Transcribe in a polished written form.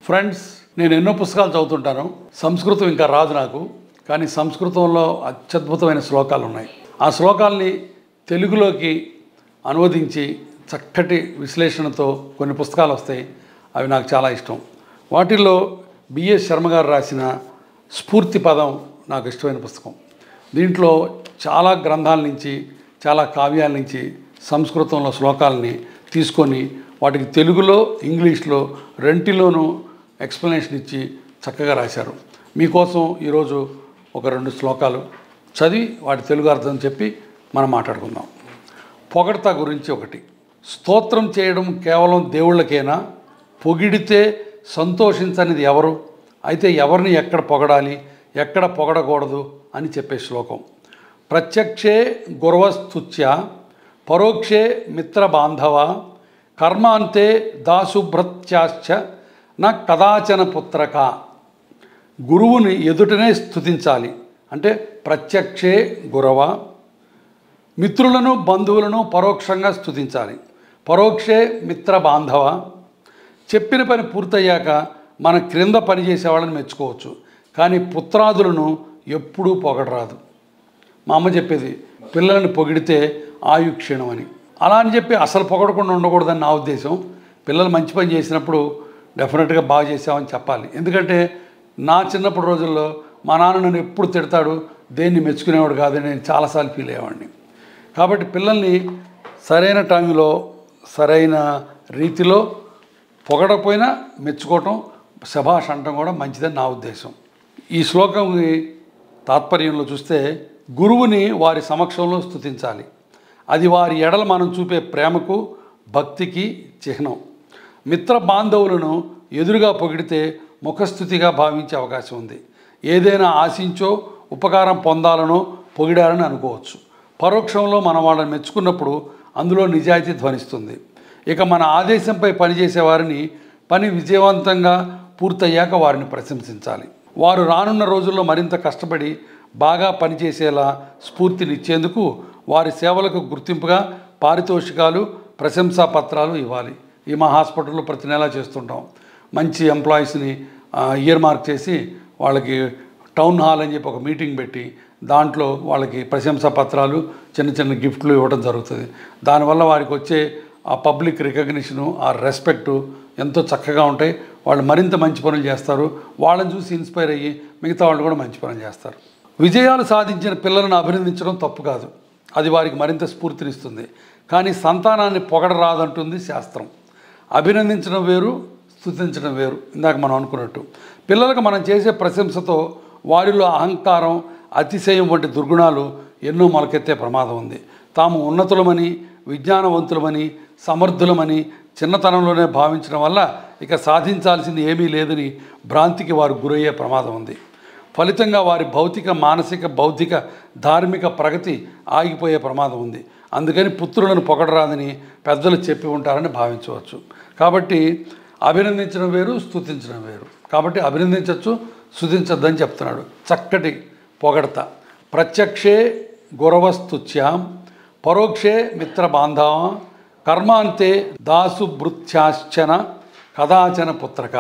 Friends, నేను ఎన్నో పుస్తకాలు చదువుతుంటాను. సంస్కృతం ఇంకా రాదు నాకు, కానీ సంస్కృతంలో అత్యద్భుతమైన శ్లోకాలు ఉన్నాయి. ఆ శ్లోకాల్ని తెలుగులోకి అనువదించి చక్కటి విశ్లేషణతో కొన్ని పుస్తకాలు వస్తాయి. అవి నాకు చాలా ఇష్టం. వాటిల్లో బిఎస్ శర్మ గారు రాసిన స్ఫూర్తి పదం నాకు ఇష్టమైన పుస్తకం. దీంట్లో చాలా గ్రంథాల నుంచి, చాలా కావ్యాల నుంచి సంస్కృతంలో శ్లోకాలని తీసుకొని వాటికి తెలుగులో, ఇంగ్లీష్లో రెంటిలోనూ ఎక్స్ప్లెనేషన్ ఇచ్చి చక్కగా రాశారు. మీకోసం ఈరోజు ఒక 2 శ్లోకాలు చదివి వాటి తెలుగు అర్థం చెప్పి మనం మాట్లాడుకుందాం. పొగడ్త గురించి ఒకటి. స్తోత్రం చేయడం కేవలం దేవుళ్ళకేనా? పొగిడితే సంతోషించనిది ఎవరు? అయితే ఎవరిని ఎక్కడ పొగడాలి, ఎక్కడ పొగడకూడదు అని చెప్పే శ్లోకం. ప్రత్యక్షే గురవస్తుత్య పరోక్షే మిత్ర బాంధవ కర్మాంతే దాశుభ్రత్యాశ్చ నా కదాచన పుత్రక. గురువుని ఎదుటనే స్తుతించాలి. అంటే ప్రత్యక్షే గురవ, మిత్రులను బంధువులను పరోక్షంగా స్తుతించాలి. పరోక్షే మిత్ర బాంధవ, చెప్పిన పని పూర్తయ్యాక మన క్రింద పనిచేసే వాళ్ళని మెచ్చుకోవచ్చు, కానీ పుత్రాదులను ఎప్పుడూ పొగడరాదు. మా అమ్మ చెప్పేది, పిల్లల్ని పొగిడితే ఆయు క్షీణం అని. అలా అని చెప్పి అసలు పొగడకుండా ఉండకూడదని నా ఉద్దేశం. పిల్లలు మంచి పని చేసినప్పుడు డెఫినెట్గా బాగా చేసామని చెప్పాలి. ఎందుకంటే నా చిన్నప్పటి రోజుల్లో మా నాన్న నన్ను ఎప్పుడు తిడతాడు, దేన్ని మెచ్చుకునేవాడు కాదని నేను చాలాసార్లు ఫీల్ అయ్యేవాడిని. కాబట్టి పిల్లల్ని సరైన టైంలో, సరైన రీతిలో పొగడకపోయినా మెచ్చుకోవటం, శభాష్ అనటం కూడా మంచిదని నా ఉద్దేశం. ఈ శ్లోకం తాత్పర్యంలో చూస్తే గురువుని వారి సమక్షంలో స్తుతించాలి. అది వారి ఎడల మనం చూపే ప్రేమకు, భక్తికి చిహ్నం. మిత్ర బాంధవులను ఎదురుగా పొగిడితే ముఖస్థుతిగా భావించే అవకాశం ఉంది. ఏదైనా ఆశించో ఉపకారం పొందాలనో పొగిడారని అనుకోవచ్చు. పరోక్షంలో మనం వాళ్ళని మెచ్చుకున్నప్పుడు అందులో నిజాయితీ ధ్వనిస్తుంది. ఇక మన ఆదేశంపై పనిచేసే వారిని పని విజయవంతంగా పూర్తయ్యాక వారిని ప్రశంసించాలి. వారు రానున్న రోజుల్లో మరింత కష్టపడి బాగా పనిచేసేలా స్ఫూర్తినిచ్చేందుకు వారి సేవలకు గుర్తింపుగా పారితోషికాలు, ప్రశంసా పత్రాలు ఇవ్వాలి. ఈ మా హాస్పిటల్లో ప్రతి నెలా చేస్తుంటాం. మంచి ఎంప్లాయీస్ని ఇయర్ మార్క్ చేసి వాళ్ళకి టౌన్ హాల్ అని చెప్పి ఒక మీటింగ్ పెట్టి దాంట్లో వాళ్ళకి ప్రశంసా పత్రాలు, చిన్న చిన్న గిఫ్ట్లు ఇవ్వడం జరుగుతుంది. దానివల్ల వారికి వచ్చే ఆ పబ్లిక్ రికగ్నిషను, ఆ రెస్పెక్టు ఎంతో చక్కగా ఉంటాయి. వాళ్ళు మరింత మంచి పనులు చేస్తారు. వాళ్ళని చూసి ఇన్స్పైర్ అయ్యి మిగతా వాళ్ళు కూడా మంచి పనులు చేస్తారు. విజయాలు సాధించిన పిల్లలను అభినందించడం తప్పు కాదు, అది వారికి మరింత స్ఫూర్తినిస్తుంది. కానీ సంతానాన్ని పొగడరాదంటుంది శాస్త్రం. అభినందించడం వేరు, స్తుతించడం వేరు. ఇందాక మనం అనుకున్నట్టు పిల్లలకు మనం చేసే ప్రశంసతో వారిలో అహంకారం, అతిశయం వంటి దుర్గుణాలు ఎన్నో మొలకెత్తే ప్రమాదం ఉంది. తాము ఉన్నతులమని, విజ్ఞానవంతులమని, సమర్థులమని చిన్నతనంలోనే భావించడం వల్ల ఇక సాధించాల్సింది ఏమీ లేదని భ్రాంతికి వారు గురయ్యే ప్రమాదం ఉంది. ఫలితంగా వారి భౌతిక, మానసిక, బౌద్ధిక, ధార్మిక ప్రగతి ఆగిపోయే ప్రమాదం ఉంది. అందుకని పుత్రులను పొగడరాదని పెద్దలు చెప్పి ఉంటారని భావించవచ్చు. కాబట్టి అభినందించడం వేరు, స్తుతించడం వేరు. కాబట్టి అభినందించవచ్చు, స్తుతించద్దని చెప్తున్నాడు. చక్కటి పొగడత. ప్రత్యక్షే గురవస్తుత్యాం పరోక్షే మిత్ర బాంధవ కర్మాంతే దాసుభృత్యాశ్చన కదాచన పుత్రక.